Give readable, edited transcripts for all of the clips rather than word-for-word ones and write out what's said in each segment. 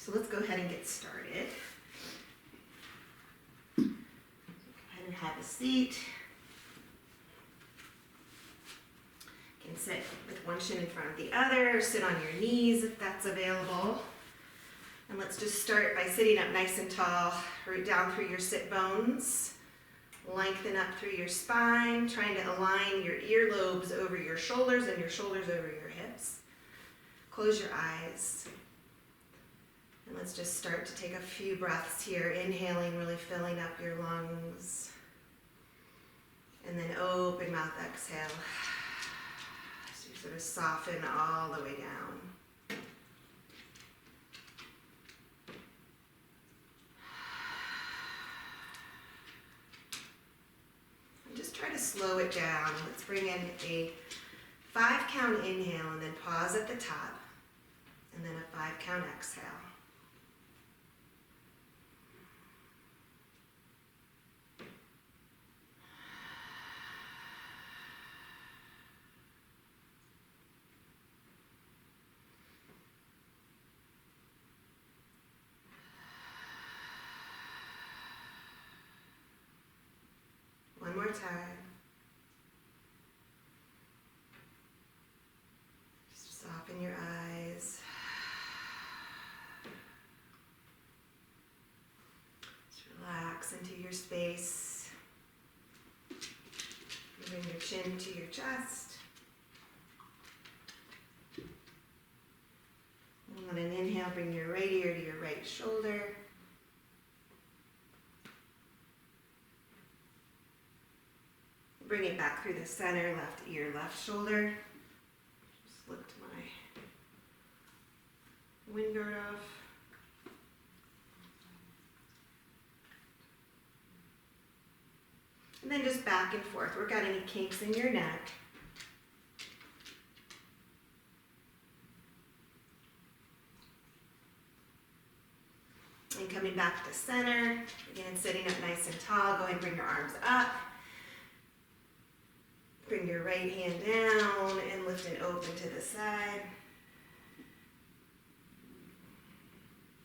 So let's go ahead and get started. Go ahead and have a seat. You can sit with one shin in front of the other, or sit on your knees if that's available. And let's just start by sitting up nice and tall, root down through your sit bones, lengthen up through your spine, trying to align your earlobes over your shoulders and your shoulders over your hips. Close your eyes. And let's just start to take a few breaths here, inhaling, really filling up your lungs. And then open mouth exhale. So you sort of soften all the way down. And just try to slow it down. Let's bring in a 5-count inhale and then pause at the top. And then a 5-count exhale. One more time. Just soften your eyes. Just relax into your space. Bring your chin to your chest. And on an inhale, bring your right ear to your right shoulder. Bring it back through the center, left ear, left shoulder. Just lift my wind guard off. And then just back and forth. Work out any kinks in your neck. And coming back to center. Again, sitting up nice and tall. Go ahead and bring your arms up. Bring your right hand down and lift and open to the side.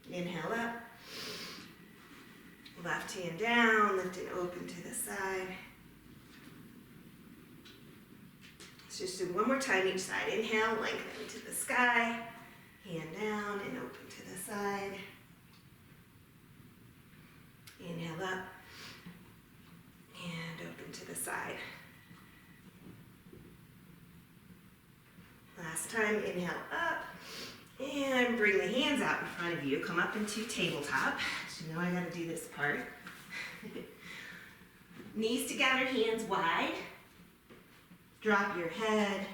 Inhale up. Left hand down, lift and open to the side. Let's just do one more time each side. Inhale, lengthen to the sky. Hand down and open to the side. Inhale up and open to the side. Last time, inhale up, and bring the hands out in front of you. Come up into tabletop. So you know I gotta do this part. Knees together, hands wide. Drop your head.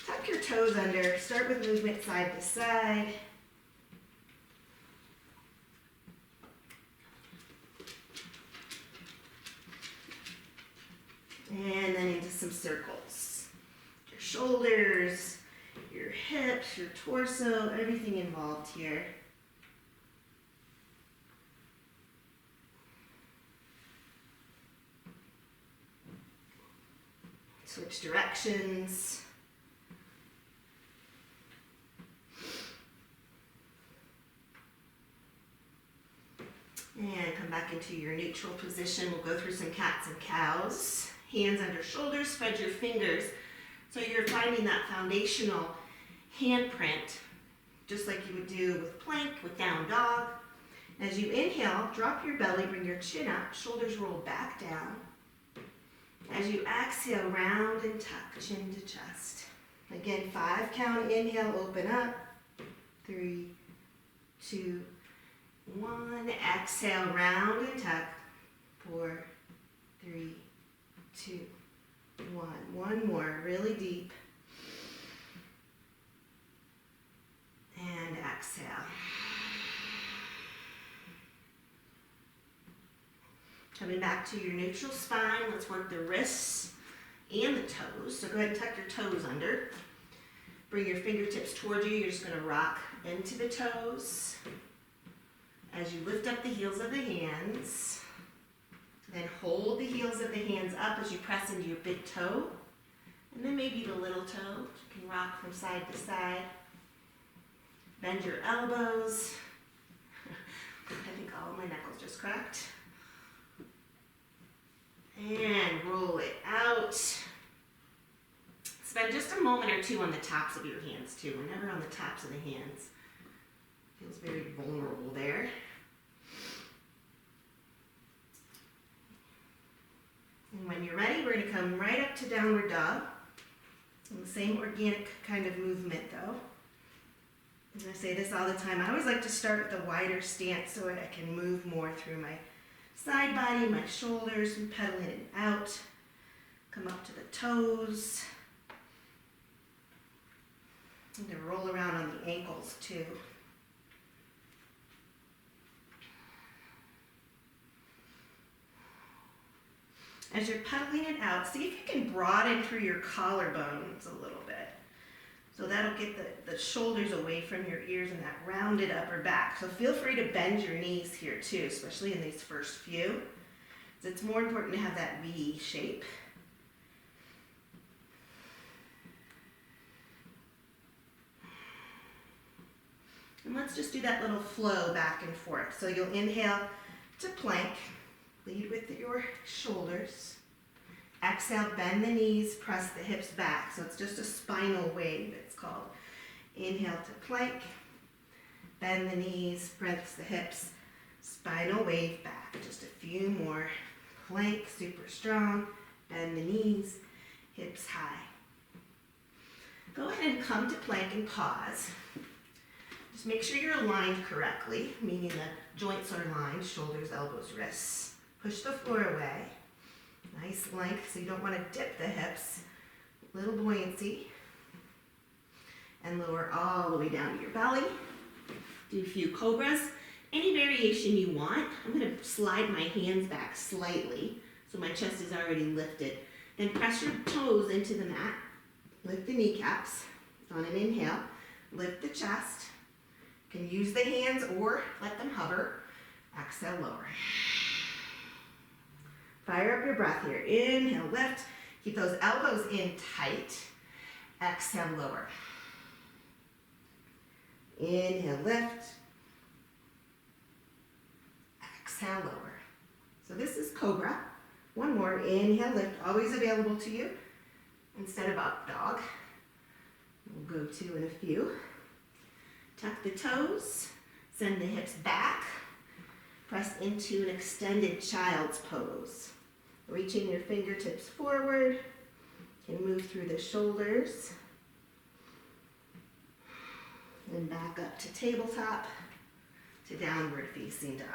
Tuck your toes under. Start with movement side to side. And then into some circles. Your shoulders, your hips, your torso, everything involved here. Switch directions. And come back into your neutral position. We'll go through some cats and cows. Hands under shoulders, spread your fingers. So you're finding that foundational handprint, just like you would do with plank, with down dog. As you inhale, drop your belly, bring your chin up, shoulders roll back down. As you exhale, round and tuck, chin to chest. Again, 5-count inhale, open up. 3, 2, 1. Exhale, round and tuck. 4, 3, 2, 1. One more, really deep. And exhale. Coming back to your neutral spine, let's work the wrists and the toes. So go ahead and tuck your toes under. Bring your fingertips towards you. You're just going to rock into the toes. As you lift up the heels of the hands, then hold the heels of the hands up as you press into your big toe. And then maybe the little toe. You can rock from side to side. Bend your elbows. I think all of my knuckles just cracked. And roll it out. Spend just a moment or two on the tops of your hands too. We're never on the tops of the hands. Feels very vulnerable there. And when you're ready, we're going to come right up to downward dog. And the same organic kind of movement though. And I say this all the time. I always like to start with a wider stance so I can move more through my side body, my shoulders, and pedal in and out. Come up to the toes. And to roll around on the ankles too. As you're pedaling it out, see if you can broaden through your collarbones a little bit. So that'll get the shoulders away from your ears and that rounded upper back. So feel free to bend your knees here too, especially in these first few. It's more important to have that V shape. And let's just do that little flow back and forth. So you'll inhale to plank, lead with your shoulders. Exhale, bend the knees, press the hips back. So it's just a spinal wave, it's called. Inhale to plank, bend the knees, press the hips, spinal wave back. Just a few more. Plank, super strong, bend the knees, hips high. Go ahead and come to plank and pause. Just make sure you're aligned correctly, meaning the joints are aligned, shoulders, elbows, wrists. Push the floor away. Nice length, so you don't want to dip the hips. Little buoyancy. And lower all the way down to your belly. Do a few cobras. Any variation you want. I'm going to slide my hands back slightly so my chest is already lifted. Then press your toes into the mat. Lift the kneecaps on an inhale. Lift the chest. You can use the hands or let them hover. Exhale, lower. Fire up your breath here. Inhale, lift. Keep those elbows in tight. Exhale, lower. Inhale, lift. Exhale, lower. So this is Cobra. One more. Inhale, lift. Always available to you instead of up dog. We'll go to in a few. Tuck the toes. Send the hips back. Press into an extended child's pose. Reaching your fingertips forward. You can move through the shoulders. And back up to tabletop, to downward facing dog.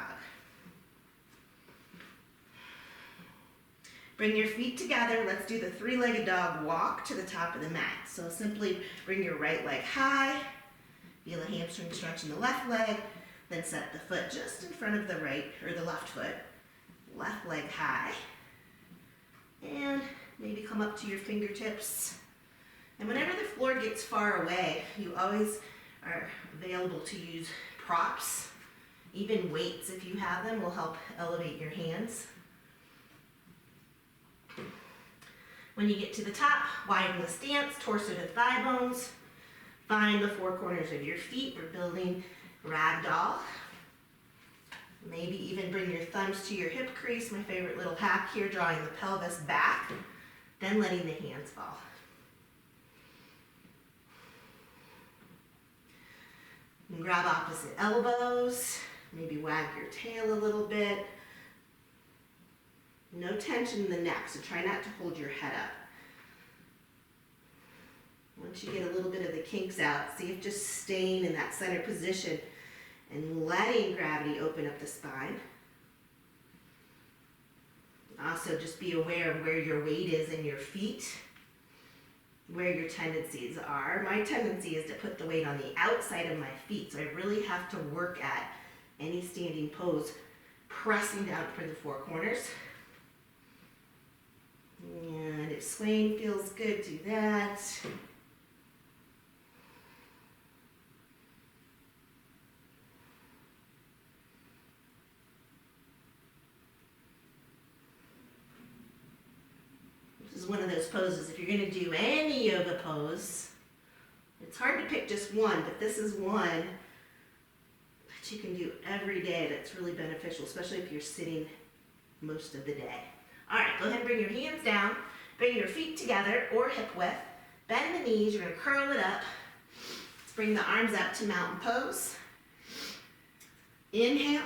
Bring your feet together. Let's do the three-legged dog walk to the top of the mat. So simply bring your right leg high. Feel a hamstring stretch in the left leg. Then set the foot just in front of the right, or the left foot. Left leg high. And maybe come up to your fingertips. And whenever the floor gets far away, you always are available to use props. Even weights, if you have them, will help elevate your hands. When you get to the top, widen the stance, torso to thigh bones. Find the four corners of your feet. We're building ragdoll. Maybe even bring your thumbs to your hip crease. My favorite little hack here, drawing the pelvis back, then letting the hands fall. And grab opposite elbows. Maybe wag your tail a little bit. No tension in the neck, so try not to hold your head up. Once you get a little bit of the kinks out, see if just staying in that center position and letting gravity open up the spine. Also, just be aware of where your weight is in your feet, where your tendencies are. My tendency is to put the weight on the outside of my feet, so I really have to work at any standing pose, pressing down for the four corners. And if swaying feels good, do that. This is one of those poses, if you're going to do any yoga pose, it's hard to pick just one, but this is one that that you can do every day that's really beneficial, especially if you're sitting most of the day. All right, go ahead and bring your hands down, bring your feet together or hip width, bend the knees, you're gonna curl it up. Let's bring the arms up to mountain pose. Inhale,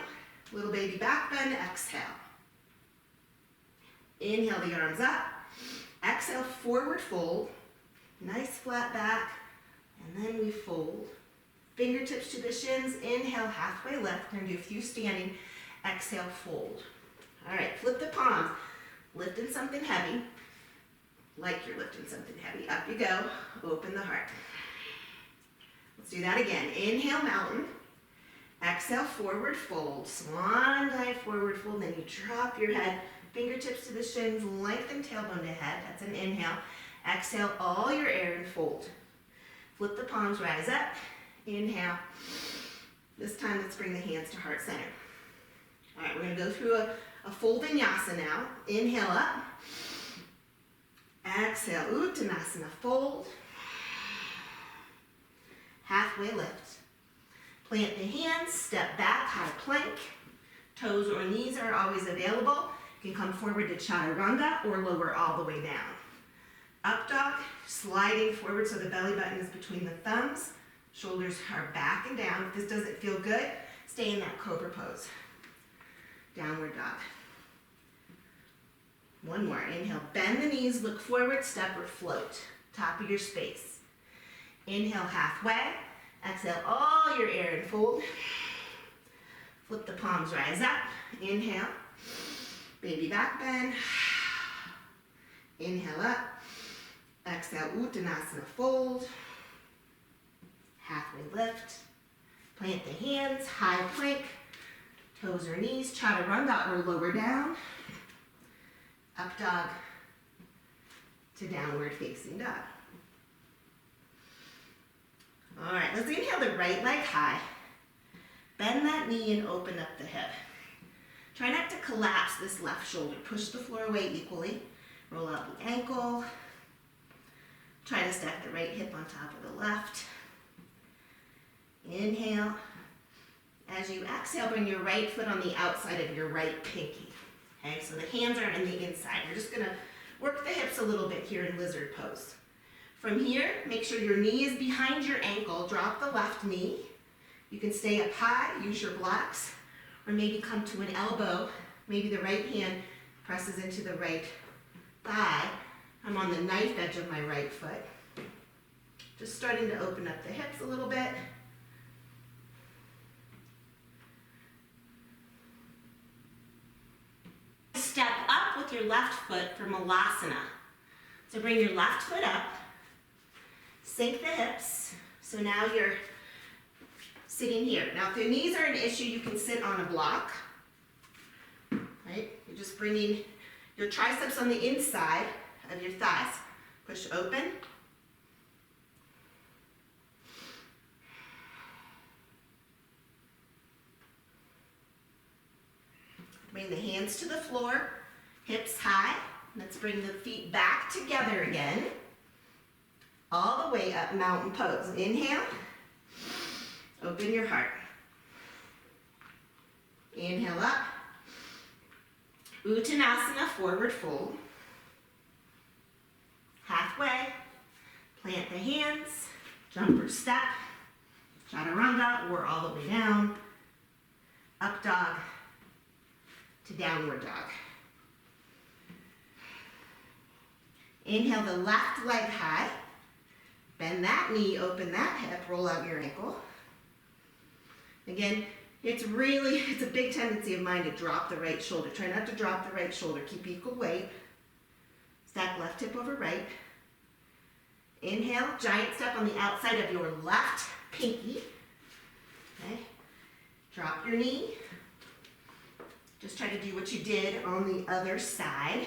little baby back bend, exhale. Inhale the arms up, exhale, forward fold, nice flat back, and then we fold. Fingertips to the shins, inhale, halfway lift. We're gonna do a few standing, exhale, fold. All right, flip the palms, lifting something heavy, like you're lifting something heavy. Up you go, open the heart. Let's do that again. Inhale, mountain. Exhale, forward fold. Swan dive, forward fold. Then you drop your head, fingertips to the shins, lengthen tailbone to head. That's an inhale. Exhale, all your air and fold. Flip the palms, rise up. Inhale. This time, let's bring the hands to heart center. All right, we're going to go through a full vinyasa now. Inhale up. Exhale, uttanasana, fold. Halfway lift. Plant the hands, step back, high plank. Toes or knees are always available. You can come forward to chaturanga or lower all the way down. Up dog, sliding forward so the belly button is between the thumbs. Shoulders are back and down. If this doesn't feel good, stay in that cobra pose. Downward dog. One more. Inhale, bend the knees, look forward, step or float. Top of your space. Inhale, halfway. Exhale, all your air and fold. Flip the palms, rise up. Inhale, baby back bend. Inhale up. Exhale, uttanasana, fold. Halfway lift. Plant the hands, high plank. Toes or knees, chaturanga or lower down. Up dog to downward facing dog. All right, let's inhale the right leg high. Bend that knee and open up the hip. Try not to collapse this left shoulder. Push the floor away equally. Roll out the ankle. Try to stack the right hip on top of the left. Inhale. As you exhale, bring your right foot on the outside of your right pinky. Okay, so the hands are on the inside. You're just gonna work the hips a little bit here in lizard pose. From here, make sure your knee is behind your ankle. Drop the left knee. You can stay up high, use your blocks, or maybe come to an elbow. Maybe the right hand presses into the right thigh. I'm on the knife edge of my right foot. Just starting to open up the hips a little bit. Step up with your left foot for Malasana. So bring your left foot up, sink the hips. So now you're sitting here. Now if the knees are an issue, you can sit on a block. Right? You're just bringing your triceps on the inside of your thighs. Push open. Bring the hands to the floor, hips high. Let's bring the feet back together again. All the way up, mountain pose. Inhale, open your heart. Inhale up. Uttanasana, forward fold. Halfway, plant the hands, jump or step, chaturanga or all the way down. Up dog to downward dog. Inhale the left leg high. Bend that knee, open that hip, roll out your ankle. Again, it's a big tendency of mine to drop the right shoulder. Try not to drop the right shoulder. Keep equal weight. Stack left hip over right. Inhale, giant step on the outside of your left pinky. Okay. Drop your knee. Just try to do what you did on the other side.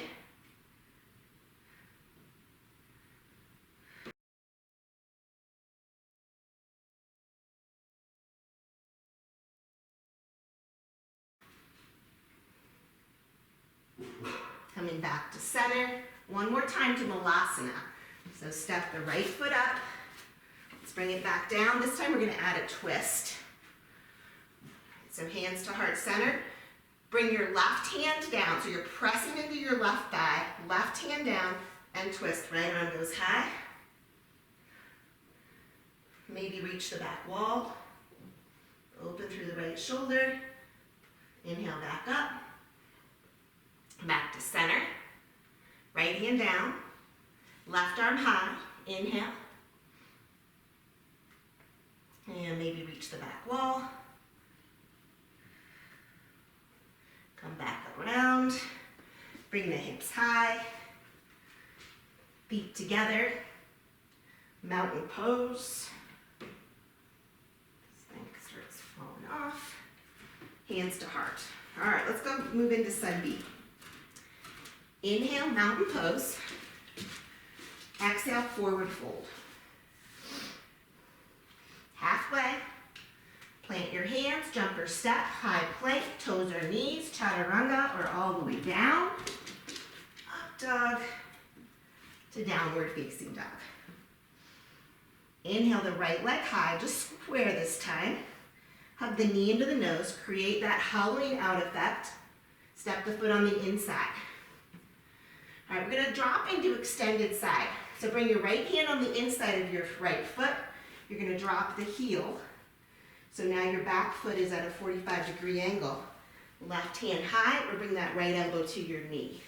Coming back to center. One more time to Malasana. So step the right foot up. Let's bring it back down. This time we're going to add a twist. So hands to heart center. Bring your left hand down. So you're pressing into your left thigh, left hand down, and twist. Right arm goes high. Maybe reach the back wall. Open through the right shoulder. Inhale back up. Back to center. Right hand down. Left arm high. Inhale. And maybe reach the back wall. Come back around. Bring the hips high. Feet together. Mountain pose. This thing starts falling off. Hands to heart. All right, let's go move into Sun B. Inhale, mountain pose. Exhale, forward fold. Halfway. Plant your hands, jumper step, high plank, toes or knees, chaturanga, or all the way down. Up dog to downward facing dog. Inhale the right leg high, just square this time. Hug the knee into the nose, create that hollowing out effect. Step the foot on the inside. All right, we're gonna drop into extended side. So bring your right hand on the inside of your right foot. You're gonna drop the heel. So now your back foot is at a 45-degree angle. Left hand high, or bring that right elbow to your knee.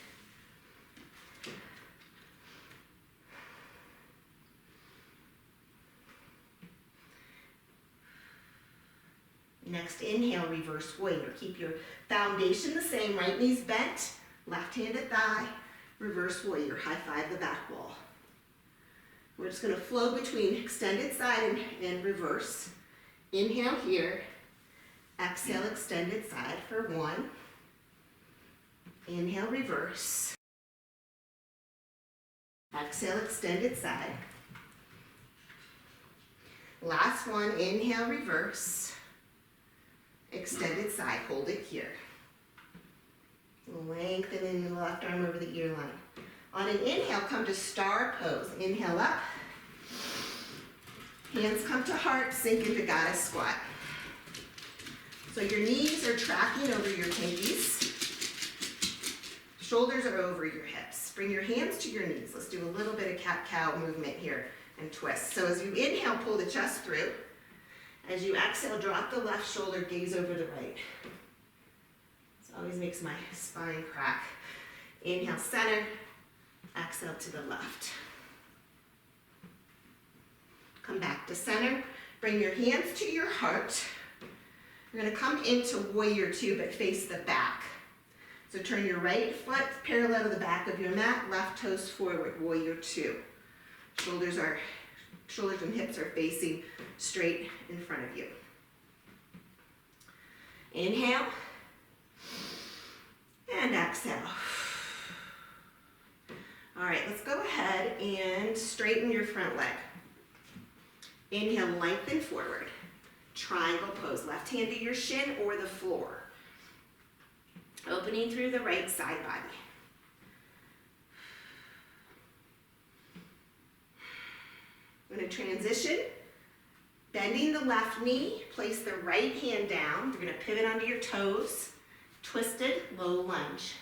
Next, inhale, reverse warrior. Keep your foundation the same, right knee's bent, left hand at thigh, reverse warrior. High five the back wall. We're just gonna flow between extended side and reverse. Inhale here, exhale, extended side for 1. Inhale, reverse. Exhale, extended side. Last one, inhale, reverse. Extended side, hold it here. Lengthening the left arm over the ear line. On an inhale, come to star pose. Inhale up. Hands come to heart, sink into goddess squat. So your knees are tracking over your pinkies. Shoulders are over your hips. Bring your hands to your knees. Let's do a little bit of cat-cow movement here and twist. So as you inhale, pull the chest through. As you exhale, drop the left shoulder, gaze over the right. This always makes my spine crack. Inhale, center. Exhale to the left. Come back to center. Bring your hands to your heart. You're going to come into warrior 2, but face the back. So turn your right foot parallel to the back of your mat, left toes forward, warrior 2. Shoulders and hips are facing straight in front of you. Inhale. And exhale. All right, let's go ahead and straighten your front leg. Inhale, lengthen forward. Triangle pose, left hand to your shin or the floor. Opening through the right side body. I'm going to transition. Bending the left knee, place the right hand down. You're going to pivot onto your toes. Twisted, low lunge.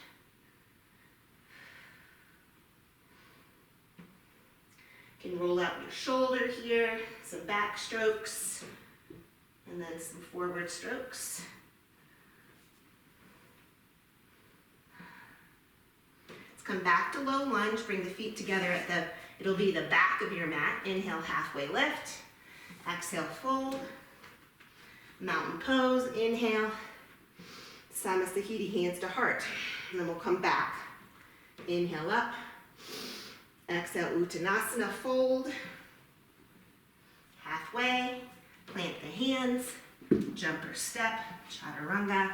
You can roll out your shoulder here, some back strokes, and then some forward strokes. Let's come back to low lunge, bring the feet together at it'll be the back of your mat. Inhale, halfway lift. Exhale, fold. Mountain pose, inhale. Samasthiti, hands to heart. And then we'll come back. Inhale up. Exhale, Uttanasana, fold. Halfway, plant the hands, jumper step, chaturanga,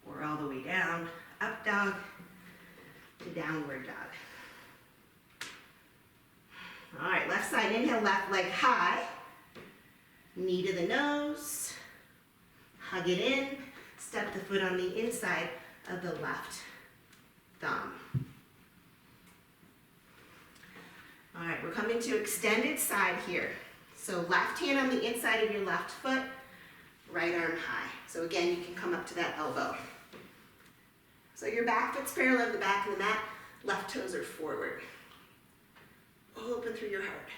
or all the way down, up dog to downward dog. All right, left side, inhale, left leg high, knee to the nose, hug it in, step the foot on the inside of the left thumb. All right, we're coming to extended side here. So left hand on the inside of your left foot, right arm high. So again, you can come up to that elbow. So your back foot's parallel to the back of the mat, left toes are forward. Open through your heart.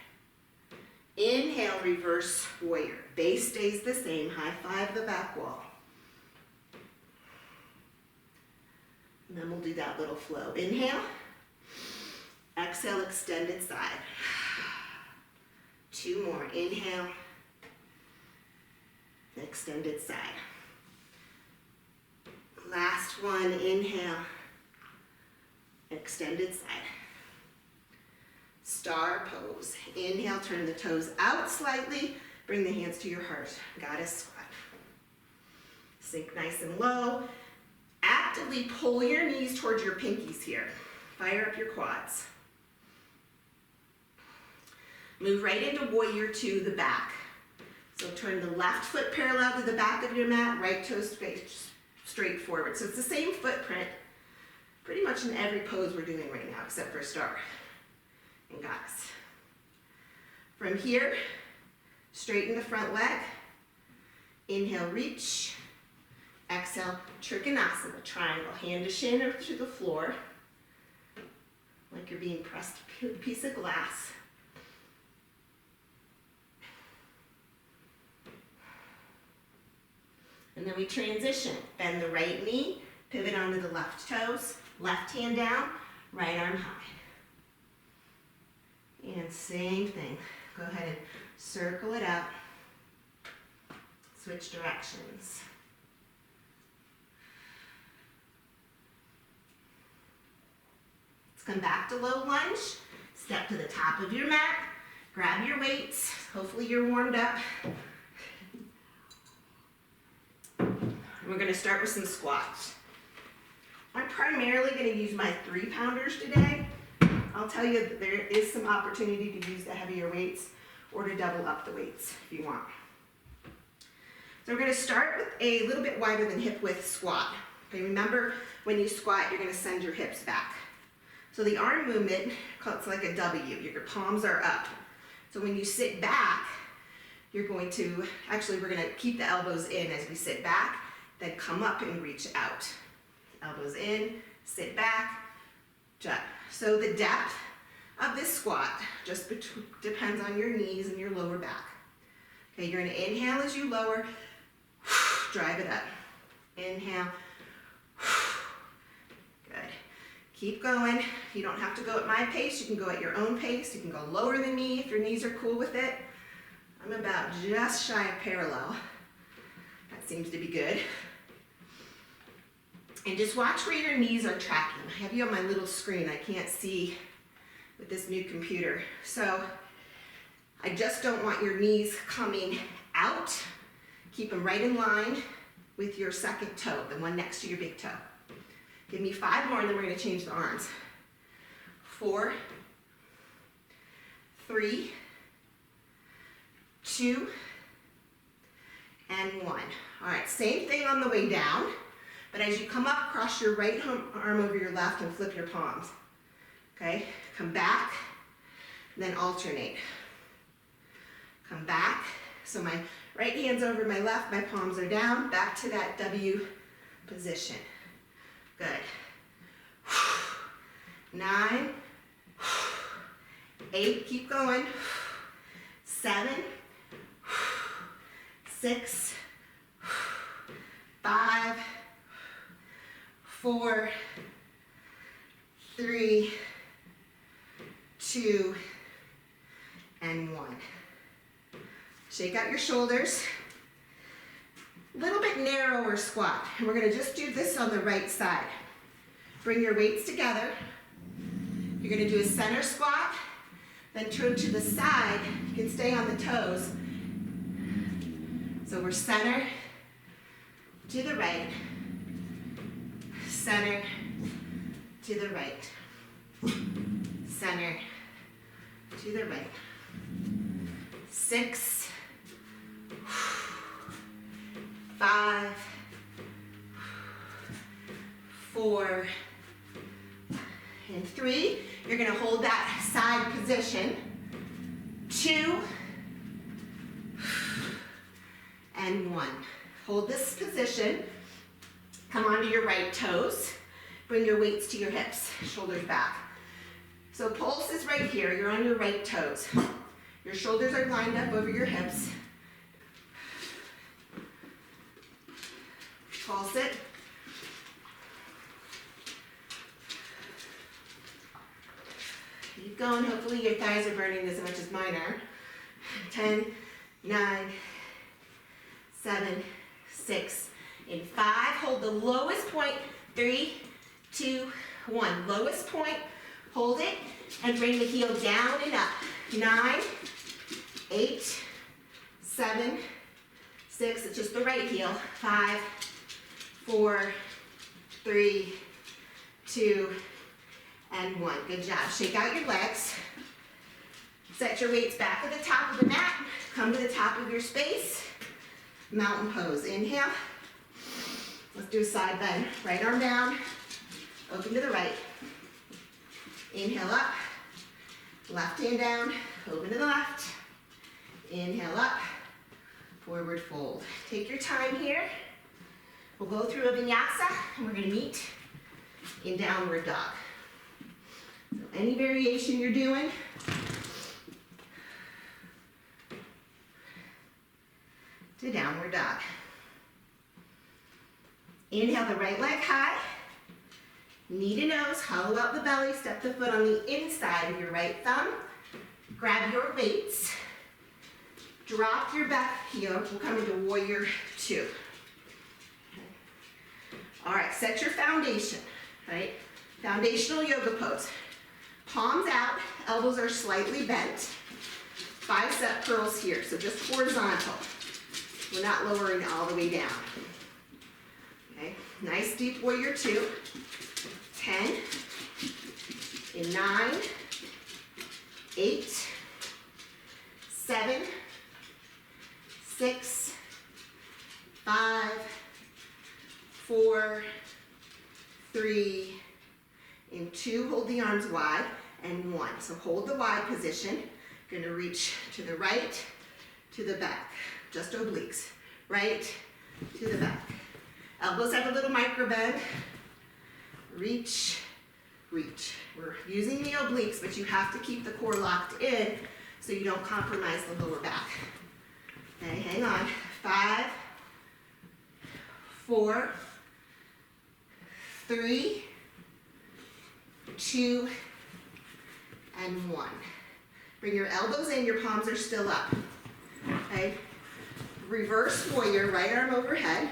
Inhale, reverse warrior. Base stays the same, high five the back wall. And then we'll do that little flow. Inhale, exhale, extended side. 2 more, inhale, extended side. Last one, inhale, extended side. Star pose. Inhale, turn the toes out slightly, bring the hands to your heart. Goddess squat. Sink nice and low. Actively pull your knees towards your pinkies here. Fire up your quads. Move right into warrior 2, the back. So turn the left foot parallel to the back of your mat, right toe straight forward. So it's the same footprint pretty much in every pose we're doing right now, except for star and goddess. From here, straighten the front leg. Inhale, reach. Exhale, Trikonasana, triangle. Hand to shin or to the floor, like you're being pressed to a piece of glass. And then we transition. Bend the right knee, pivot onto the left toes, left hand down, right arm high. And same thing. Go ahead and circle it out. Switch directions. Let's come back to low lunge. Step to the top of your mat. Grab your weights. Hopefully you're warmed up. We're going to start with some squats. I'm primarily going to use my 3-pounders today. I'll tell you that there is some opportunity to use the heavier weights or to double up the weights if you want. So we're going to start with a little bit wider than hip width squat. Okay, remember when you squat, you're going to send your hips back. So the arm movement, it's like a W. Your palms are up. So when you sit back, you're going to, actually we're going to keep the elbows in as we sit back, then come up and reach out. Elbows in, sit back, jut. So the depth of this squat just depends on your knees and your lower back. Okay, you're gonna inhale as you lower, drive it up. Inhale, good. Keep going. You don't have to go at my pace, you can go at your own pace. You can go lower than me if your knees are cool with it. I'm about just shy of parallel. That seems to be good. And just watch where your knees are tracking. I have you on my little screen. I can't see with this new computer. So I just don't want your knees coming out. Keep them right in line with your second toe, the one next to your big toe. Give me 5 more and then we're going to change the arms. 4, 3, 2, and 1. All right, same thing on the way down. But as you come up, cross your right arm over your left and flip your palms. Okay, come back, and then alternate. Come back, so my right hand's over my left, my palms are down, back to that W position. Good. 9, 8, keep going. 7, 6, 5, 4, 3, 2, and 1. Shake out your shoulders. A little bit narrower squat. And we're going to just do this on the right side. Bring your weights together. You're going to do a center squat, then turn to the side. You can stay on the toes. So we're center to the right. Center to the right. Center to the right. 6, 5, 4, and 3. You're going to hold that side position. 2, and 1. Hold this position. Come onto your right toes. Bring your weights to your hips, shoulders back. So pulse is right here. You're on your right toes. Your shoulders are lined up over your hips. Pulse it. Keep going. Hopefully your thighs are burning as much as mine are. 10, 9, 7, 6, and 5. Hold the lowest point. 3, 2, 1. Lowest point. Hold it and bring the heel down and up. 9, 8, 7, 6. It's just the right heel. 5, 4, 3, 2, and 1. Good job. Shake out your legs. Set your weights back at the top of the mat. Come to the top of your space. Mountain pose. Inhale. Let's do a side bend. Right arm down. Open to the right. Inhale up. Left hand down. Open to the left. Inhale up. Forward fold. Take your time here. We'll go through a vinyasa and we're going to meet in downward dog. So any variation you're doing, to downward dog. Inhale the right leg high. Knee to nose, hollow out the belly, step the foot on the inside of your right thumb. Grab your weights. Drop your back heel. We'll come into warrior 2. All right, set your foundation, right? Foundational yoga pose. Palms out, elbows are slightly bent. Bicep curls here, so just horizontal. We're not lowering all the way down. Okay, nice deep warrior 2. 10, and 9, 8, 7, 6, 5, 4, 3, and 2. Hold the arms wide, and 1. So hold the wide position. Going to reach to the right, to the back. Just obliques. Right to the back. Elbows have a little micro bend. Reach, reach. We're using the obliques, but you have to keep the core locked in so you don't compromise the lower back. Okay, hang on. 5, 4, 3, 2, and 1. Bring your elbows in, your palms are still up. Okay? Reverse warrior, right arm overhead.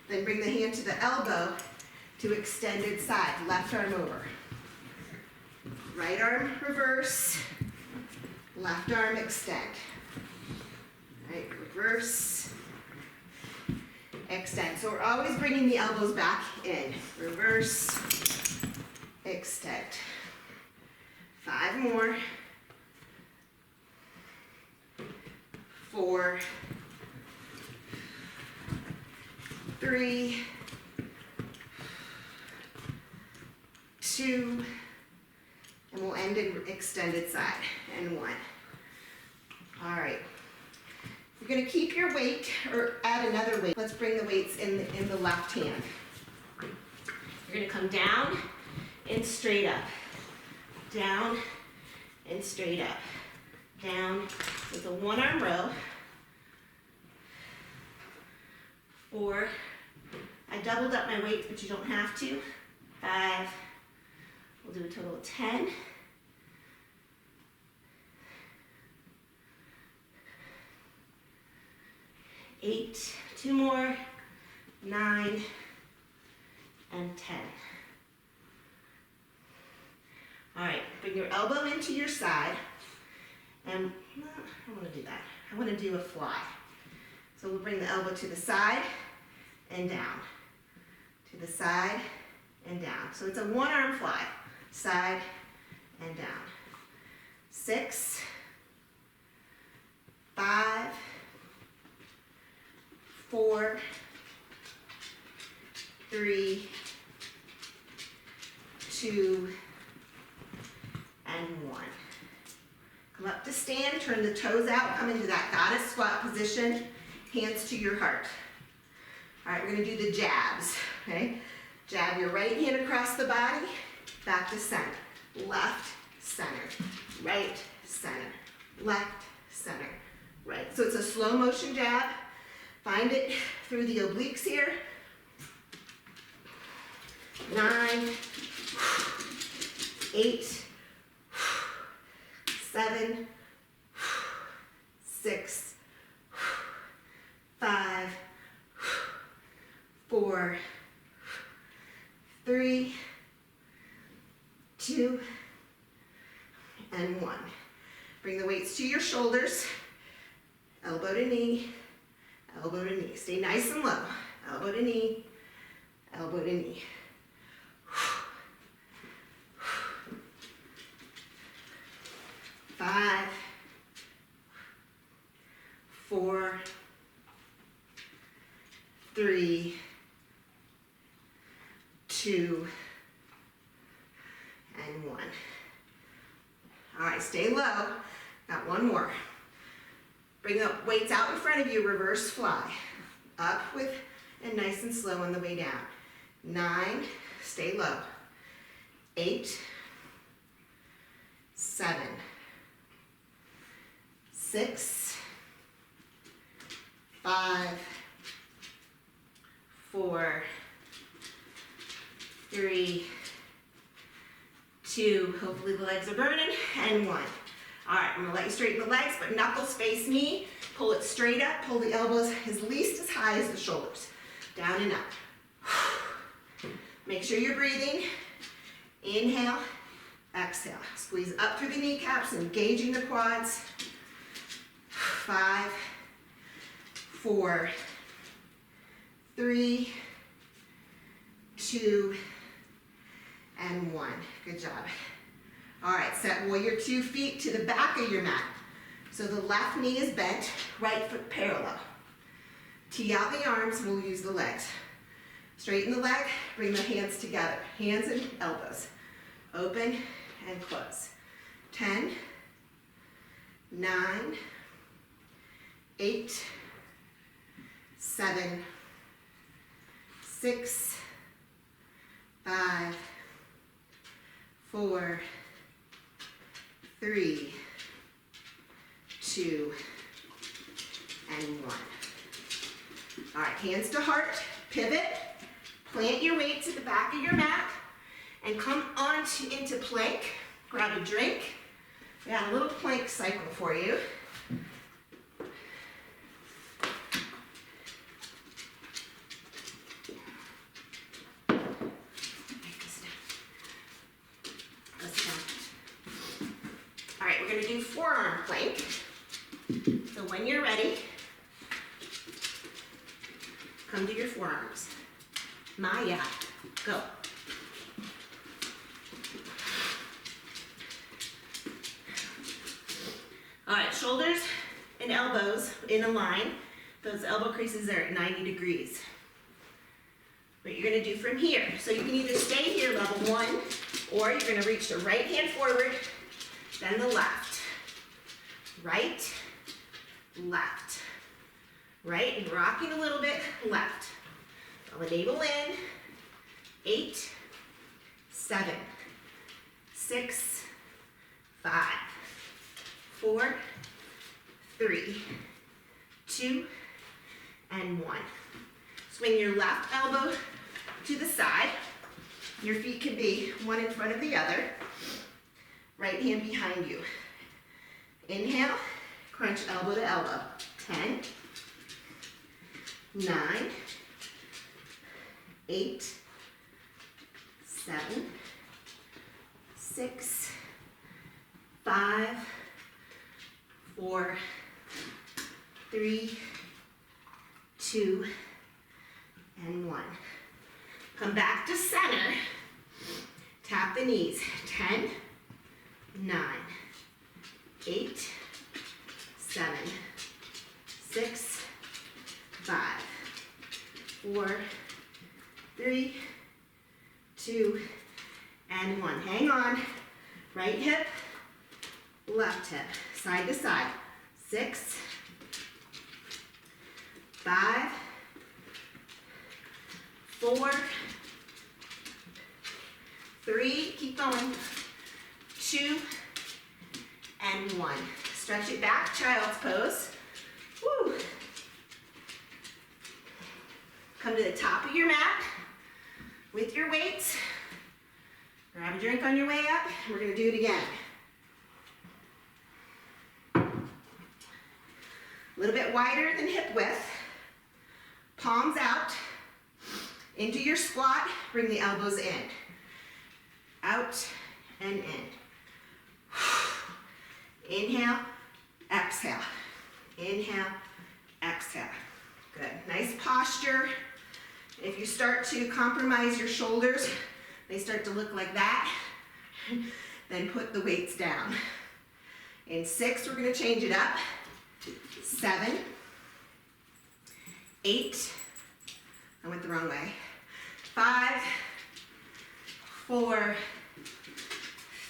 Then bring the hand to the elbow to extended side, left arm over. Right arm reverse, left arm extend. Right, reverse, extend. So we're always bringing the elbows back in. Reverse, extend. 5 more. 4, 3, 2, and we'll end in extended side, and 1. All right. You're going to keep your weight, or add another weight. Let's bring the weights in the left hand. You're going to come down and straight up. Down and straight up. Down with a 1-arm row. 4. I doubled up my weight, but you don't have to. 5. We'll do a total of 10. 8. 2 more. 9. And 10. All right, bring your elbow into your side. And I don't want to do that. I want to do a fly. So we'll bring the elbow to the side and down. To the side and down. So it's a 1-arm fly. Side and down. 6, 5, 4, 3, 2, and 1. Come up to stand, turn the toes out, come into that goddess squat position, hands to your heart. All right, we're gonna do the jabs, okay? Jab your right hand across the body, back to center. Left, center, right, center, left, center, right. So it's a slow motion jab. Find it through the obliques here. 9, 8, 7, 6, 5, 4, 3, 2, and 1. Bring the weights to your shoulders, elbow to knee, elbow to knee. Stay nice and low. Elbow to knee, elbow to knee. 5, 4, 3, 2, and 1. All right, stay low. Got one more. Bring the weights out in front of you, reverse fly. Up with, and nice and slow on the way down. 9, stay low. 8, 7, 6, 5, 4, 3, 2, hopefully the legs are burning, and 1. All right, I'm gonna let you straighten the legs, but knuckles face knee, pull it straight up, pull the elbows at least as high as the shoulders. Down and up. Make sure you're breathing. Inhale, exhale. Squeeze up through the kneecaps, engaging the quads. 5, 4, 3, 2, and 1. Good job. All right, set warrior 2 feet to the back of your mat. So the left knee is bent, right foot parallel. Tee out the arms, we'll use the legs. Straighten the leg, bring the hands together. Hands and elbows. Open and close. 10, 9, 8, 7, 6, 5, 4, 3, 2, and 1. All right, hands to heart, pivot, plant your weights at the back of your mat, and come on into plank. Grab a drink. We got a little plank cycle for you. All right, we're going to do forearm plank. So when you're ready, come to your forearms. Maya, go. All right, shoulders and elbows in a line. Those elbow creases are at 90 degrees. What you're gonna do from here. So you can either stay here, level 1, or you're gonna reach the right hand forward, then the left. Right, left. Right, and rocking a little bit, left. I'll navel in. 8, 7, 6, 5, 4, 3, 2, and 1. Swing your left elbow to the side. Your feet can be one in front of the other. Right hand behind you. Inhale, crunch elbow to elbow. 10, 9, 8, 7, 6, 5, 4, 3, 2, and 1. Come back to center. Tap the knees. 10, 9, 8, 7, 6, 5, 4, 3, 2, and 1. Hang on. Right hip, left hip, side to side. 6, 5, 4, 3, keep going, 2, and 1. Stretch it back, child's pose. Woo. Come to the top of your mat with your weights. Grab a drink on your way up. We're going to do it again. A little bit wider than hip width. Palms out. Into your squat. Bring the elbows in. Out and in. Inhale, exhale. Inhale, exhale. Good. Nice posture. If you start to compromise your shoulders, they start to look like that, then put the weights down. In 6, we're going to change it up. 7, 8, I went the wrong way. 5, 4,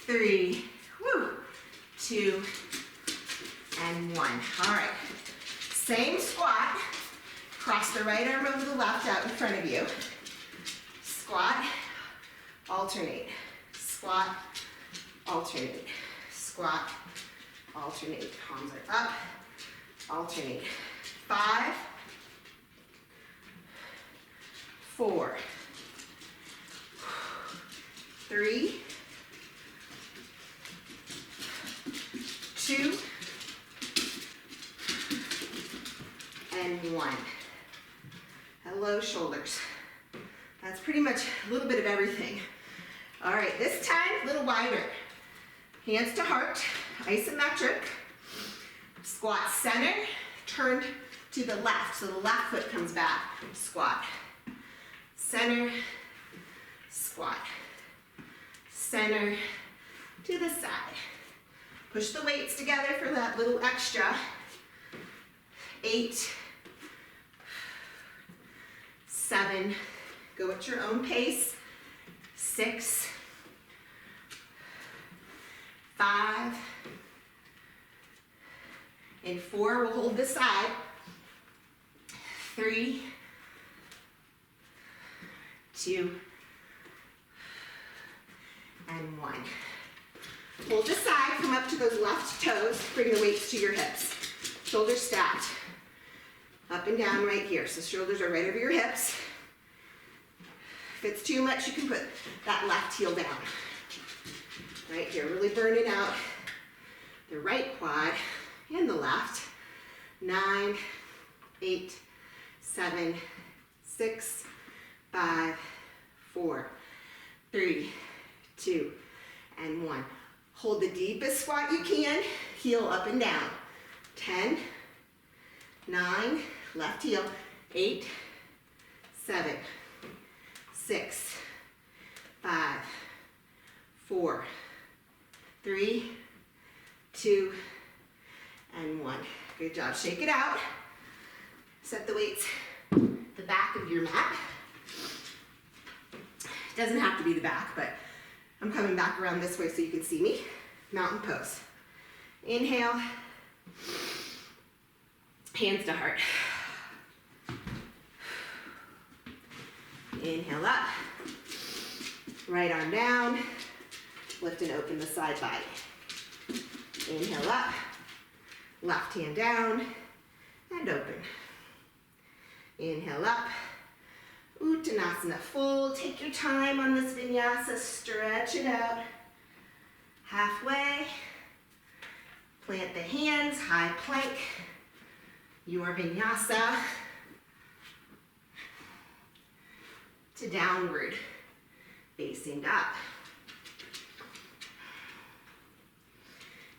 3, 2, and 1. All right, same squat. Cross the right arm over the left out in front of you. Squat, alternate. Squat, alternate. Squat, alternate. Palms are up, alternate. 5, 4, 3, 2, and 1. Hello, shoulders. That's pretty much a little bit of everything. All right, this time, a little wider. Hands to heart, isometric. Squat center, turn to the left, so the left foot comes back. Squat. Center, squat. Center, to the side. Push the weights together for that little extra. 8, 7, go at your own pace. 6, 5, and 4, we'll hold this side. 3, 2, and 1. Hold this side, come up to those left toes, bring the weights to your hips. Shoulders stacked. Up and down right here. So shoulders are right over your hips. If it's too much, you can put that left heel down. Right here, really burning out the right quad and the left. 9, 8, 7, 6, 5, 4, 3, 2, and 1. Hold the deepest squat you can, heel up and down. 10, 9, left heel, 8, 7, 6, 5, 4, 3, 2, and 1. Good job. Shake it out. Set the weights the back of your mat. Doesn't have to be the back, but I'm coming back around this way so you can see me. Mountain pose. Inhale. Hands to heart. Inhale up. Right arm down. Lift and open the side body. Inhale up. Left hand down and open. Inhale up. Uttanasana, fold. Take your time on this vinyasa. Stretch it out. Halfway. Plant the hands, high plank. Your vinyasa to downward facing up.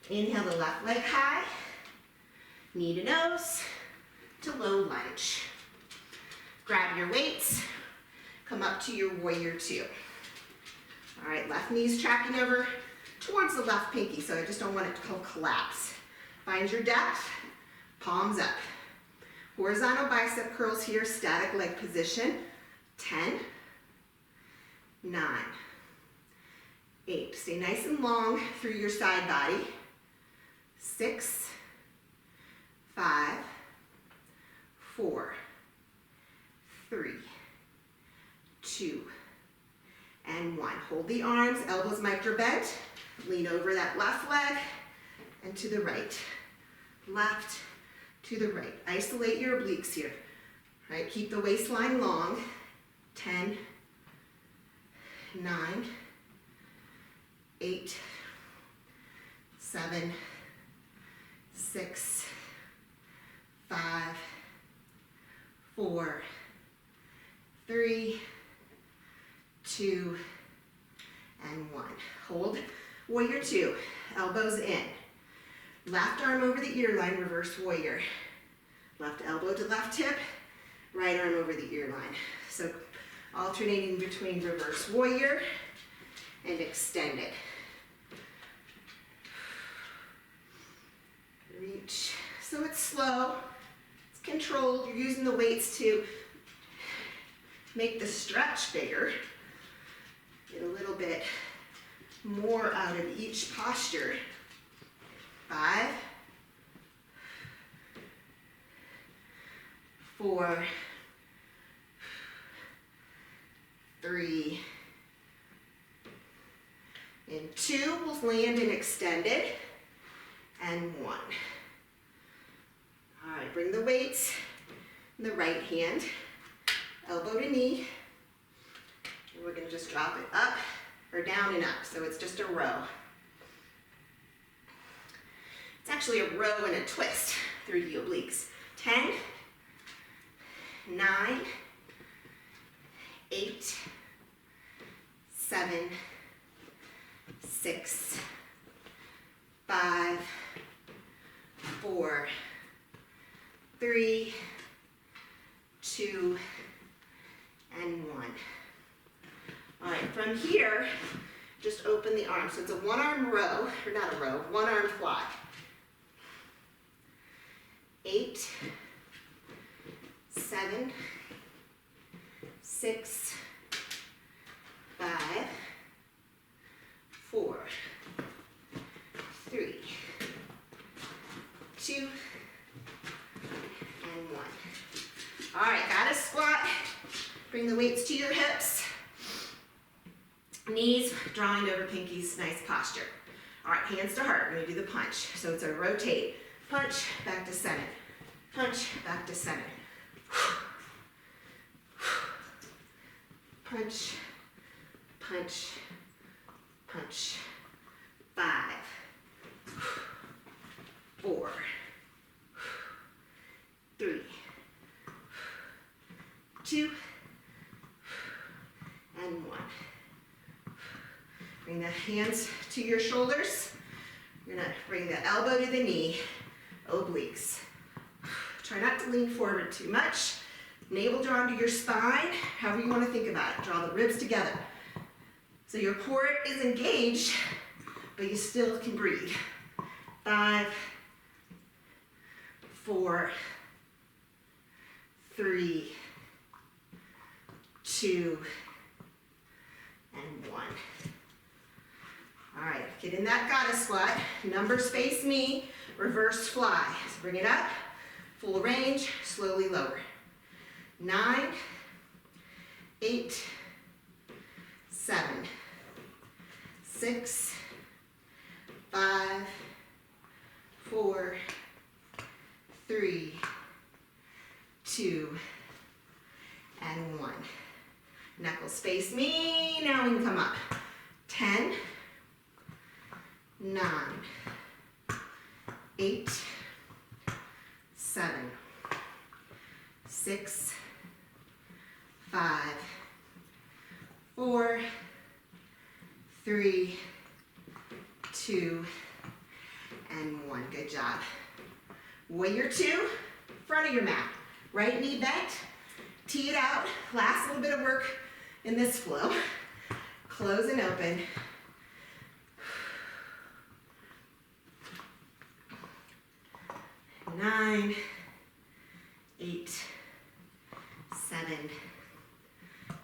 Inhale the left leg high, knee to nose to low lunge. Grab your weights, come up to your warrior 2. All right, left knee's tracking over towards the left pinky, so I just don't want it to collapse. Find your depth, palms up. Horizontal bicep curls here, static leg position. 10, 9, 8. Stay nice and long through your side body. 6, 5, 4, 3, 2, and 1. Hold the arms, elbows micro bent. Lean over that left leg and to the right. Left to the right. Isolate your obliques here. Right? Keep the waistline long. 10, 9, 8, 7, 6, 5, 4, 3, 2, and 1. Hold. Warrior 2. Elbows in. Left arm over the ear line, reverse warrior. Left elbow to left hip, right arm over the ear line. So alternating between reverse warrior and extended. Reach. So it's slow, it's controlled. You're using the weights to make the stretch bigger. Get a little bit more out of each posture. 5, 4, 3, and 2. We'll land and extended, and 1. All right, bring the weights in the right hand, elbow to knee, and we're going to just drop it up or down and up, so it's just a row. It's actually a row and a twist through the obliques. 10, 9, 8, 7, 6, 5, 4, 3, 2, and 1. All right, from here, just open the arms. So it's a one-arm row, or not a row, one-arm fly. 8, 7, 6, 5, 4, 3, 2, and 1. All right, got a squat. Bring the weights to your hips. Knees drawing over pinkies, nice posture. All right, hands to heart, we're gonna do the punch. So it's a rotate, punch, back to center, punch, back to center. Punch, punch, punch. 5, 4, 3, 2, and 1. Bring the hands to your shoulders. You're gonna bring the elbow to the knee, obliques. Try not to lean forward too much. Navel drawn to your spine, however you want to think about it. Draw the ribs together. So your core is engaged, but you still can breathe. 5, 4, 3, 2, and 1. All right, get in that goddess squat. Numbers face me, reverse fly. So bring it up, full range, slowly lower. 9, 8, 7, 6, 5, 4, 3, 2, and 1. Knuckles face me. Now we can come up. 10, 9, 8, 7, 6, 5, 4, 3, 2, and 1. Good job. Warrior 2, front of your mat. Right knee bent. Tee it out. Last little bit of work in this flow. Close and open. Nine, 8, 7,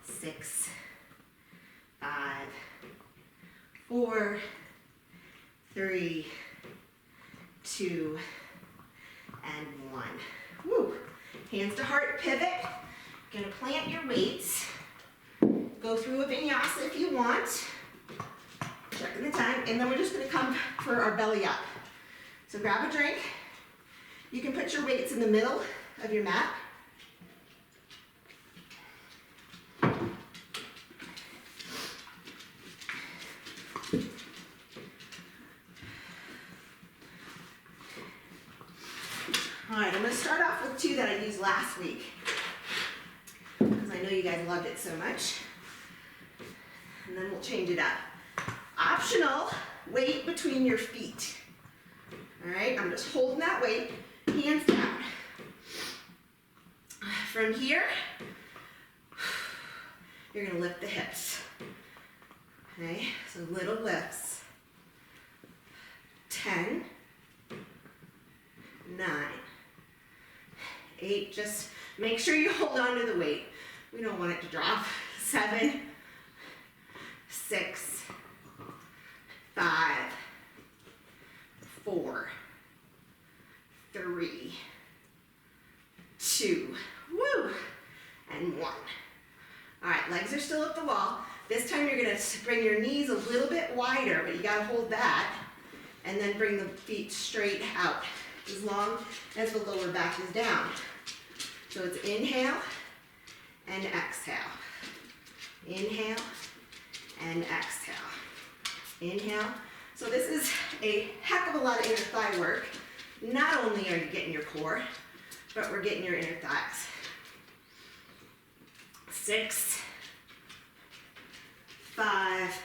6, 5, 4, 3, 2, and 1. Woo. Hands to heart pivot. Gonna plant your weights. And Go through a vinyasa if you want. Checking the time, and then we're just gonna come for our belly up. So grab a drink. You can put your weights in the middle of your mat. All right, I'm gonna start off with two that I used last week, because I know you guys loved it so much. And then we'll change it up. Optional, weight between your feet. All right, I'm just holding that weight, hands down. From here, you're gonna lift the hips. Okay, so little lifts. 10, 9, 8, just make sure you hold on to the weight. We don't want it to drop. 7, 6, 5, 4, 3, 2, woo, and 1. All right, legs are still at the wall. This time you're gonna bring your knees a little bit wider, but you gotta hold that, and then bring the feet straight out, as long as the lower back is down. So it's inhale and exhale. Inhale and exhale. Inhale. So this is a heck of a lot of inner thigh work. Not only are you getting your core, but we're getting your inner thighs. 6, 5,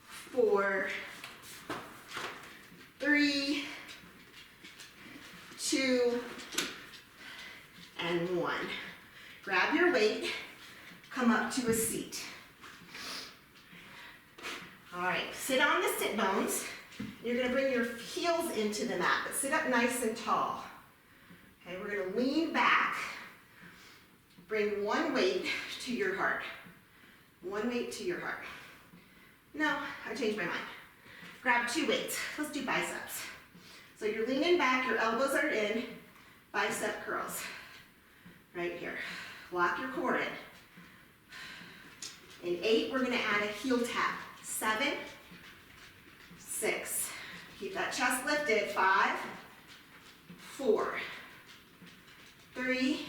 4, 3, 2, and 1. Grab your weight, come up to a seat. All right, sit on the sit bones. You're gonna bring your heels into the mat, but sit up nice and tall. Okay, we're gonna lean back. Bring one weight to your heart. One weight to your heart. No, I changed my mind. Grab 2 weights. Let's do biceps. So you're leaning back, your elbows are in, bicep curls. Right here. Lock your core in. In 8, we're gonna add a heel tap. 7, 6. Keep that chest lifted. 5, 4, 3,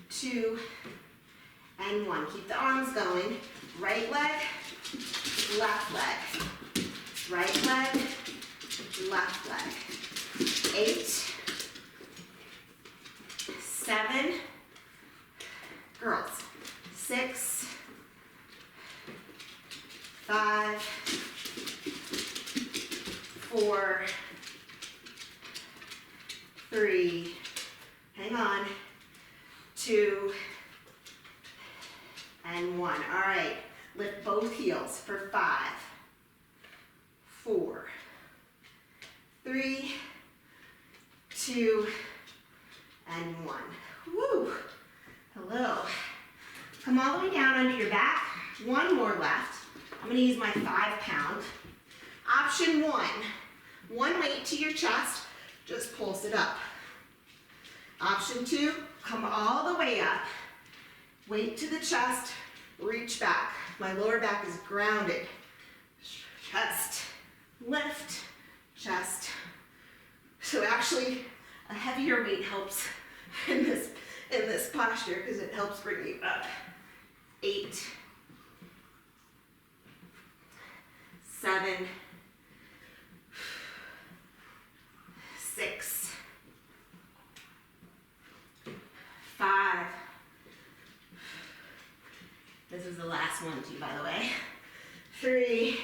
2, and 1. Keep the arms going. Right leg, left leg. Right leg, left leg. 8, 7, girls. 6, 5, 4, 3, hang on, 2, and 1. All right, lift both heels for 5, 4, 3, 2, and 1. Woo! Hello. Come all the way down onto your back. One more left. I'm gonna use my 5-pound. Option 1, one weight to your chest, just pulse it up. Option 2, come all the way up. Weight to the chest, reach back. My lower back is grounded. Chest, lift, chest. So actually, a heavier weight helps in this posture because it helps bring you up. 8, 7, 6, 5. This is the last one too, by the way. 3,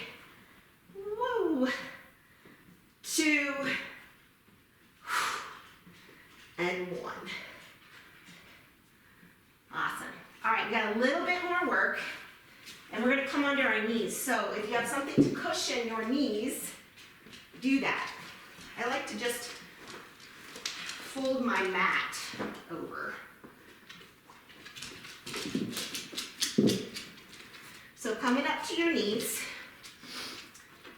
woo, 2, and 1. Awesome. All right, we got a little bit more work, and we're gonna come onto our knees. So if you have something to cushion your knees, do that. I like to just fold my mat over. So coming up to your knees,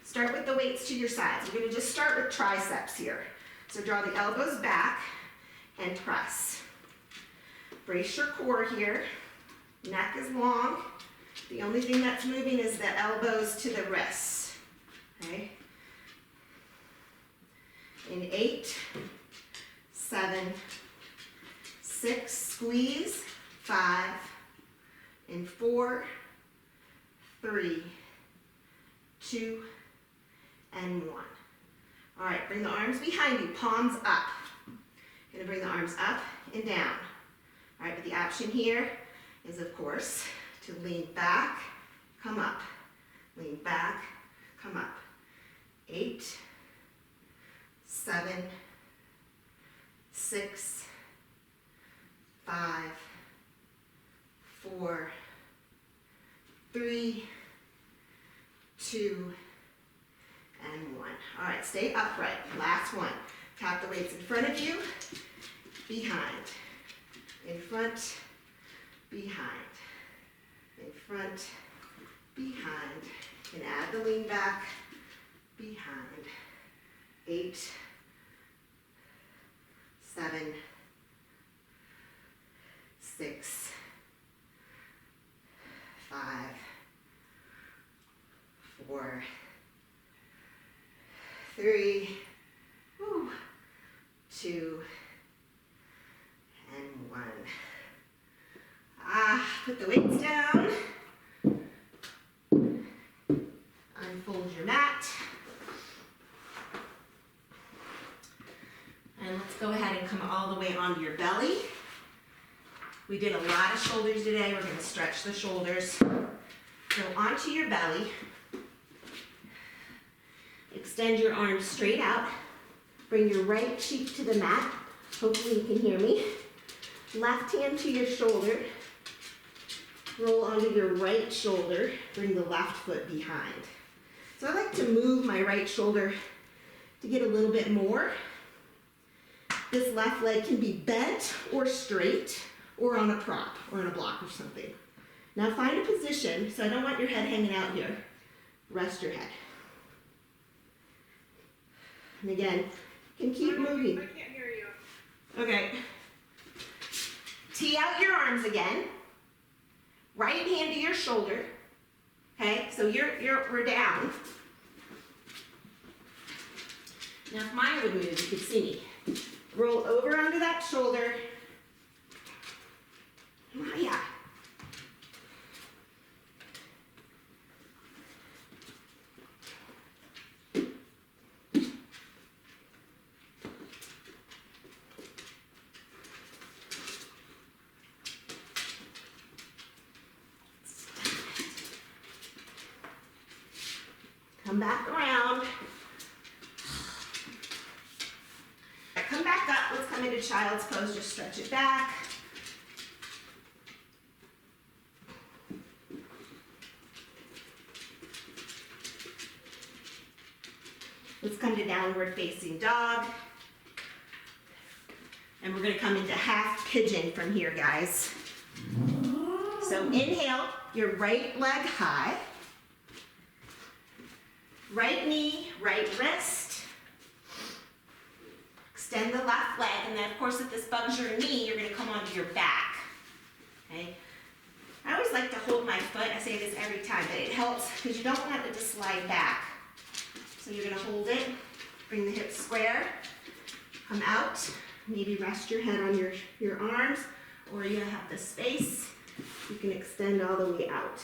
start with the weights to your sides. We're gonna just start with triceps here. So draw the elbows back and press. Brace your core here. Neck is long. The only thing that's moving is the elbows to the wrists. Okay? In 8, 7, 6, squeeze, 5, in 4, 3, 2, and 1. All right, bring the arms behind you, palms up. Gonna bring the arms up and down. All right, but the option here is, of course, to lean back, come up. Lean back, come up. 8, 7, 6, 5, 4, 3, 2, and 1. All right, stay upright. Last one. Tap the weights in front of you, behind, in front, behind, in front, behind, and add the lean back, behind. 8, 7, 6, 5, 4, 3, 2, and 1. Put the weights down. Unfold your mat. And let's go ahead and come all the way onto your belly. We did a lot of shoulders today. We're going to stretch the shoulders. Go onto your belly. Extend your arms straight out. Bring your right cheek to the mat. Hopefully you can hear me. Left hand to your shoulder. Roll onto your right shoulder. Bring the left foot behind. So I like to move my right shoulder to get a little bit more. This left leg can be bent or straight or on a prop or on a block or something. Now find a position, so I don't want your head hanging out here. Rest your head. And again, you can keep moving. I can't hear you. Okay. Tee out your arms again. Right hand to your shoulder. Okay, so we're down. Now if mine would move, you could see me. Roll over onto that shoulder. Yeah. Come back around. Come back up. Let's come into child's pose. Just stretch it back. Let's come to downward facing dog. And we're going to come into half pigeon from here, guys. So inhale, your right leg high. Right knee, right wrist. Extend the left leg, and then of course if this bugs your knee, you're going to come onto your back. Okay? I always like to hold my foot. I say this every time, but it helps because you don't want it to slide back. So you're going to hold it, bring the hips square, come out, maybe rest your head on your arms, or you have the space, you can extend all the way out.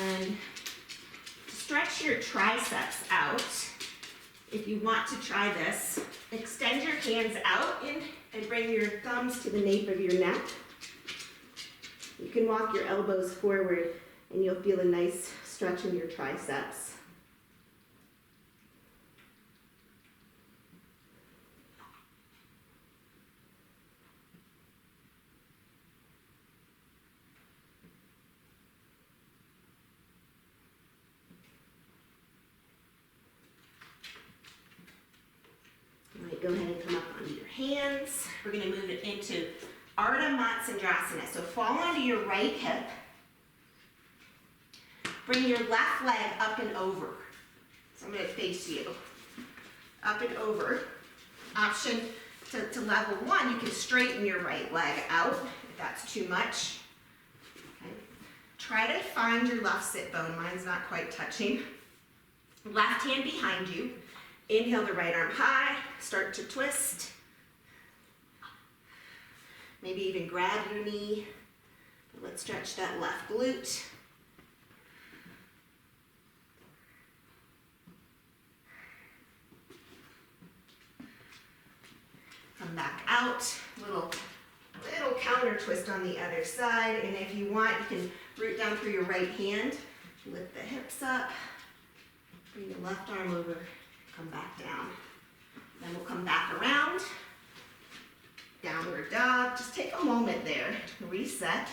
And stretch your triceps out. If you want to try this, extend your hands out and bring your thumbs to the nape of your neck. You can walk your elbows forward and you'll feel a nice stretch in your triceps. All right, go ahead and come up onto your hands. We're going to move it into Artamat Sandhasana. So fall onto your right hip. Bring your left leg up and over. So I'm going to face you. Up and over. Option to level one, you can straighten your right leg out if that's too much. Okay. Try to find your left sit bone. Mine's not quite touching. Left hand behind you. Inhale the right arm high. Start to twist. Maybe even grab your knee. Let's stretch that left glute. Come back out, little counter twist on the other side, and if you want, you can root down through your right hand, lift the hips up, bring your left arm over, come back down. Then we'll come back around, downward dog. Just take a moment there, reset,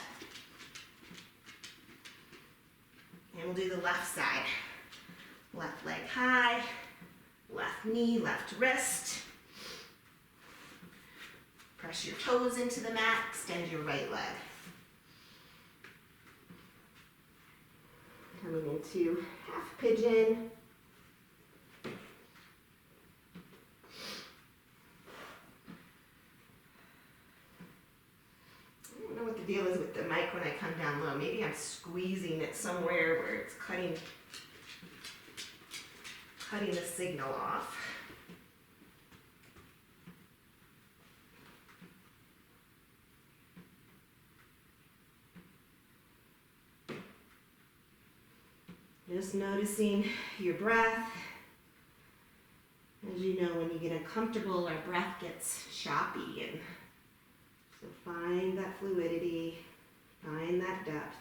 and we'll do the left side. Left leg high, left knee, left wrist. Press your toes into the mat, extend your right leg. Coming into half pigeon. I don't know what the deal is with the mic when I come down low. Maybe I'm squeezing it somewhere where it's cutting the signal off. Just noticing your breath. As you know, when you get uncomfortable, our breath gets choppy. And so find that fluidity, find that depth,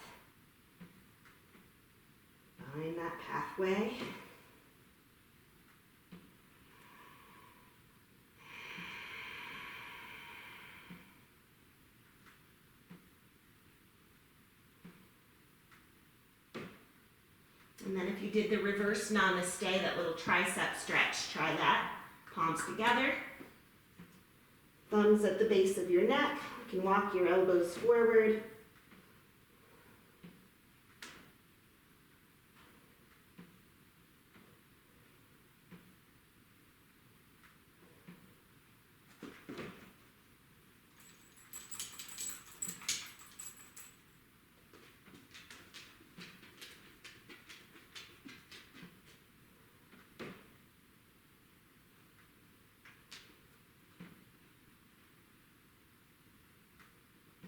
find that pathway. And then if you did the reverse NAMASTE, that little tricep stretch, try that. Palms together. Thumbs at the base of your neck. You can walk your elbows forward.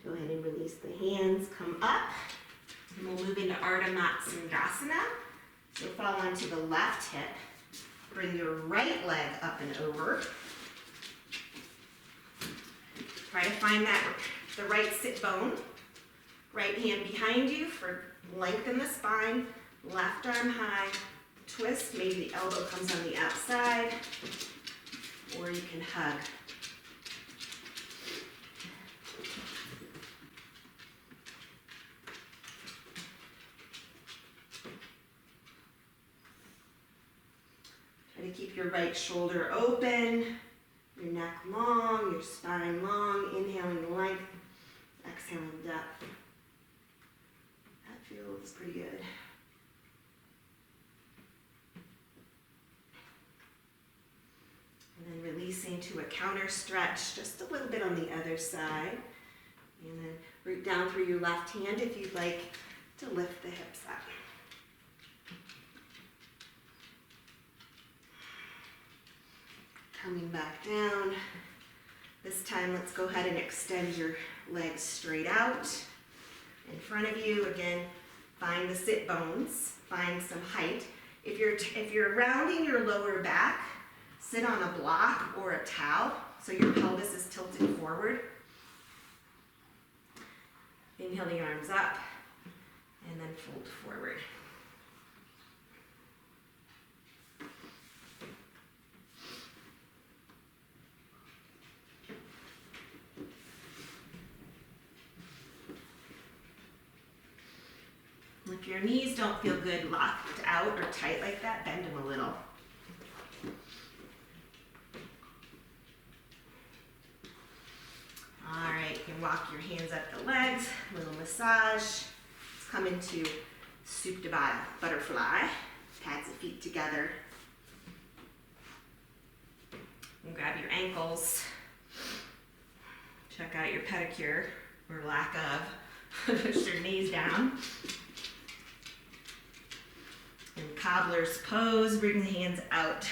Go ahead and release the hands, come up, and we'll move into Artamat Sandhasana. So fall onto the left hip, bring your right leg up and over. Try to find the right sit bone. Right hand behind you for lengthen the spine, left arm high, twist, maybe the elbow comes on the outside, or you can hug. Try to keep your right shoulder open, your neck long, your spine long, inhaling length, exhaling depth. That feels pretty good. And then releasing to a counter stretch, just a little bit on the other side. And then root down through your left hand if you'd like to lift the hips up. Coming back down. This time, let's go ahead and extend your legs straight out. In front of you, again, find the sit bones, find some height. If you're rounding your lower back, sit on a block or a towel so your pelvis is tilted forward. Inhale the arms up and then fold forward. If your knees don't feel good locked out or tight like that, bend them a little. can walk your hands up the legs, a little massage. Let's come into Supta Baddha, butterfly. Pads the feet together. And grab your ankles. Check out your pedicure, or lack of. Push your knees down. And cobbler's pose, bring the hands out.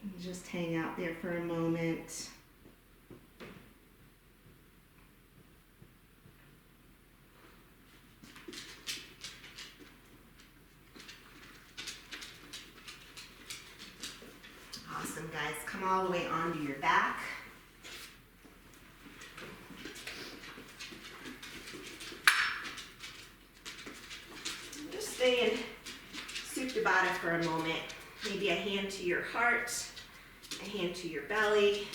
And just hang out there for a moment. Awesome, guys. Come all the way onto your back. Just stay in Supta Baddha for a moment. Maybe a hand to your heart, a hand to your belly.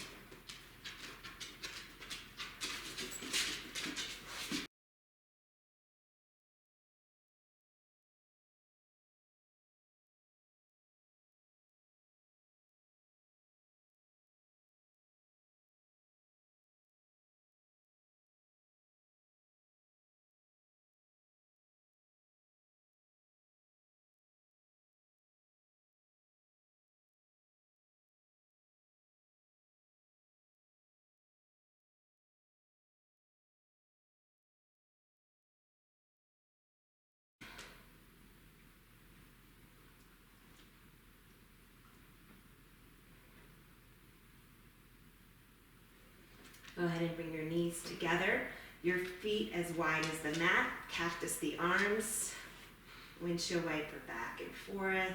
Go ahead and bring your knees together. Your feet as wide as the mat. Cactus the arms. Windshield wiper back and forth.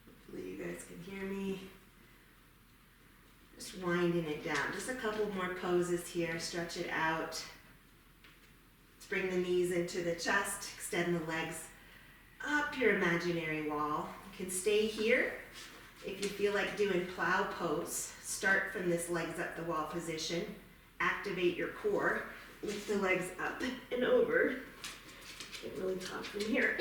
Hopefully you guys can hear me. Just winding it down. Just a couple more poses here. Stretch it out. Let's bring the knees into the chest. Extend the legs up your imaginary wall. You can stay here. If you feel like doing plow pose, start from this legs up the wall position. Activate your core. Lift the legs up and over. Get really tough from here.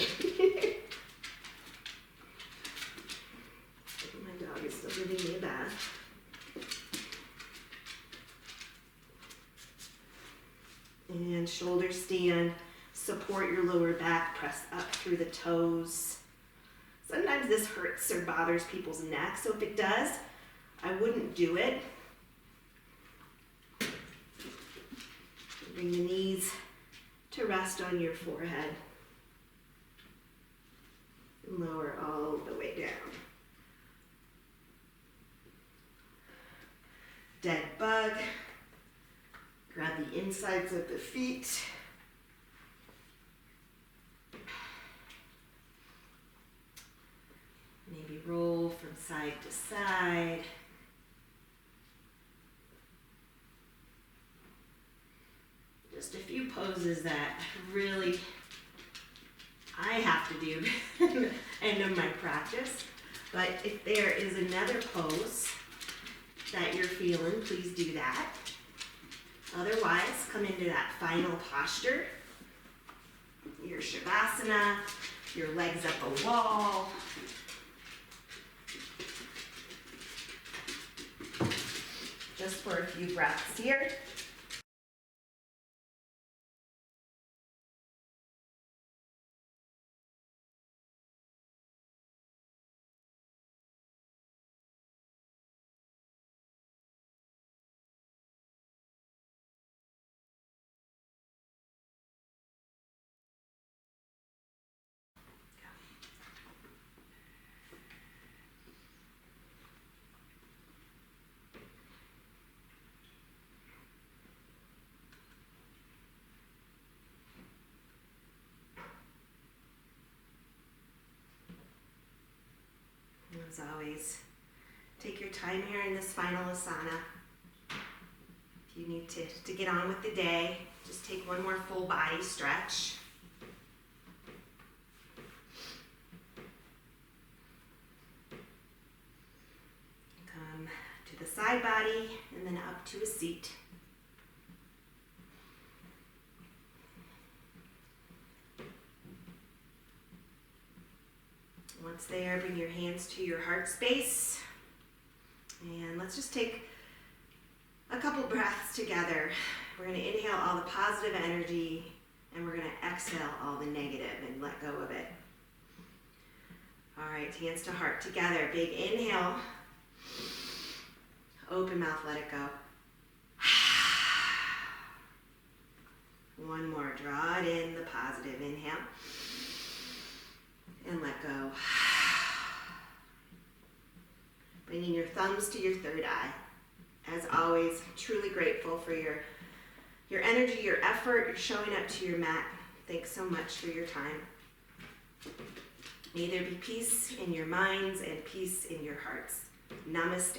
My dog is still giving me a bath. And shoulder stand. Support your lower back, press up through the toes. Sometimes this hurts or bothers people's neck, so if it does, I wouldn't do it. Bring the knees to rest on your forehead. Lower all the way down. Dead bug. Grab the insides of the feet. Maybe roll from side to side. Just a few poses that really I have to do end of my practice. But if there is another pose that you're feeling, please do that. Otherwise, come into that final posture. Your Shavasana, your legs up a wall. Just for a few breaths here. As always, take your time here in this final asana. If you need to get on with the day, just take one more full body stretch. Come to the side body and then up to a seat. Once there, bring your hands to your heart space. And let's just take a couple breaths together. We're going to inhale all the positive energy, and we're going to exhale all the negative and let go of it. All right, hands to heart together. Big inhale. Open mouth, let it go. One more, draw it in, the positive inhale. And let go. Bringing your thumbs to your third eye. As always, truly grateful for your energy, your effort, your showing up to your mat. Thanks so much for your time. May there be peace in your minds and peace in your hearts. Namaste.